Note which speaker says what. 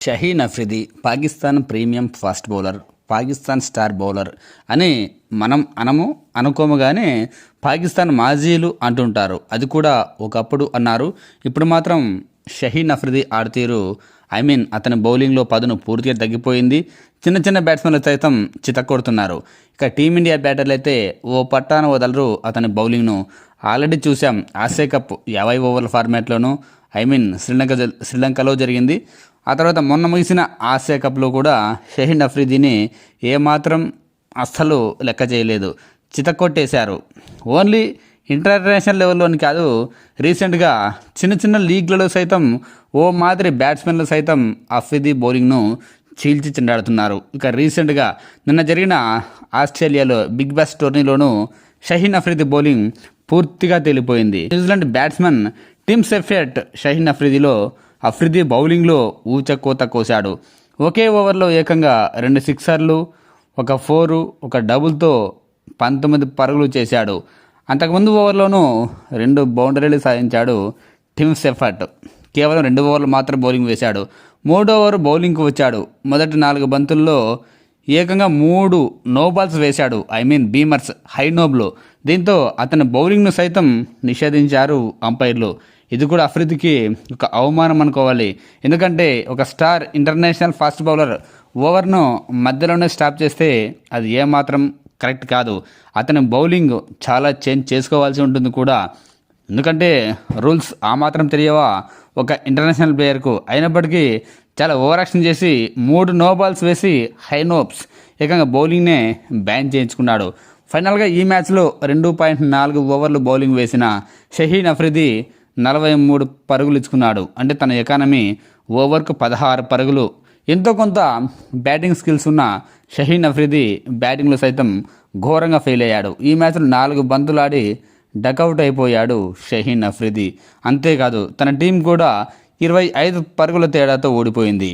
Speaker 1: Shaheen Afridi Pakistan premium fast bowler, Pakistan star bowler అని మనం అనుకోము కానీ పాకిస్తాన్ మాజీలు అంటుంటారు. అది కూడా ఒకప్పుడు అన్నారు. ఇప్పుడు మాత్రం షహీన్ అఫ్రిది ఆడుతీరు అతని బౌలింగ్లో పదును పూర్తిగా తగ్గిపోయింది. చిన్న చిన్న బ్యాట్స్మెన్లు సైతం చితక్కొడుతున్నారు. ఇక టీమిండియా బ్యాటర్లు అయితే ఓ పట్టాన వదలరు అతని బౌలింగ్ను. ఆల్రెడీ చూసాం ఆసియా కప్ 50 ఓవర్ల ఫార్మాట్లోనూ శ్రీలంకలో జరిగింది. ఆ తర్వాత మొన్న ముగిసిన ఆసియా కప్లో కూడా షహీన్ అఫ్రిదీని ఏమాత్రం అస్సలు లెక్క చేయలేదు, చితక్కొట్టేశారు. ఓన్లీ ఇంటర్నేషనల్ లెవెల్లోని కాదు, రీసెంట్గా చిన్న చిన్న లీగ్లలో సైతం ఓ మాదిరి బ్యాట్స్మెన్లు సైతం అఫ్రిదీ బౌలింగ్ను చీల్చి చెండాడుతున్నారు. ఇక రీసెంట్గా నిన్న జరిగిన ఆస్ట్రేలియాలో బిగ్ బాష్ టోర్నీలోనూ షహీన్ అఫ్రిదీ బౌలింగ్ పూర్తిగా తేలిపోయింది. New Zealand batsmen Tim Seifert Shaheen Afridi బౌలింగ్లో ఊచకోత కోశాడు. ఒకే ఓవర్లో ఏకంగా 2 సిక్సర్లు, ఒక 4, ఒక డబుల్తో 19 పరుగులు చేశాడు. అంతకుముందు ఓవర్లోనూ 2 బౌండరీలు సాధించాడు టిమ్ సెఫర్ట్. కేవలం 2 ఓవర్లు మాత్రం బౌలింగ్ వేశాడు. 3వ ఓవర్ బౌలింగ్కు వచ్చాడు. మొదటి 4 బంతుల్లో ఏకంగా 3 నోబాల్స్ వేశాడు, బీమర్స్ హై నోబ్లో. దీంతో అతని బౌలింగ్ను సైతం నిషేధించారు అంపైర్లు. ఇది కూడా అఫ్రిదీకి ఒక అవమానం అనుకోవాలి. ఎందుకంటే ఒక స్టార్ ఇంటర్నేషనల్ ఫాస్ట్ బౌలర్ ఓవర్ను మధ్యలోనే స్టాప్ చేస్తే అది ఏమాత్రం కరెక్ట్ కాదు. అతని బౌలింగ్ చాలా చేంజ్ చేసుకోవాల్సి ఉంటుంది కూడా. ఎందుకంటే రూల్స్ ఆ మాత్రం తెలియవా ఒక ఇంటర్నేషనల్ ప్లేయర్కు? అయినప్పటికీ చాలా ఓవర్ యాక్షన్ చేసి 3 నో బాల్స్ వేసి హై నోబ్స్ ఏకంగా బౌలింగ్నే బ్యాన్ చేయించుకున్నాడు. ఫైనల్గా ఈ మ్యాచ్లో 2.4 ఓవర్లు బౌలింగ్ వేసిన షహీన్ అఫ్రిదీ 43 పరుగులు ఇచ్చుకున్నాడు. అంటే తన ఎకానమీ ఓవర్కు 16 పరుగులు. ఎంతో కొంత బ్యాటింగ్ స్కిల్స్ ఉన్న షహీన్ అఫ్రిదీ బ్యాటింగ్లో సైతం ఘోరంగా ఫెయిల్ అయ్యాడు. ఈ మ్యాచ్లో 4 బంతులాడి డకౌట్ అయిపోయాడు షహీన్ అఫ్రిదీ. అంతేకాదు తన టీం కూడా 25 పరుగుల తేడాతో ఓడిపోయింది.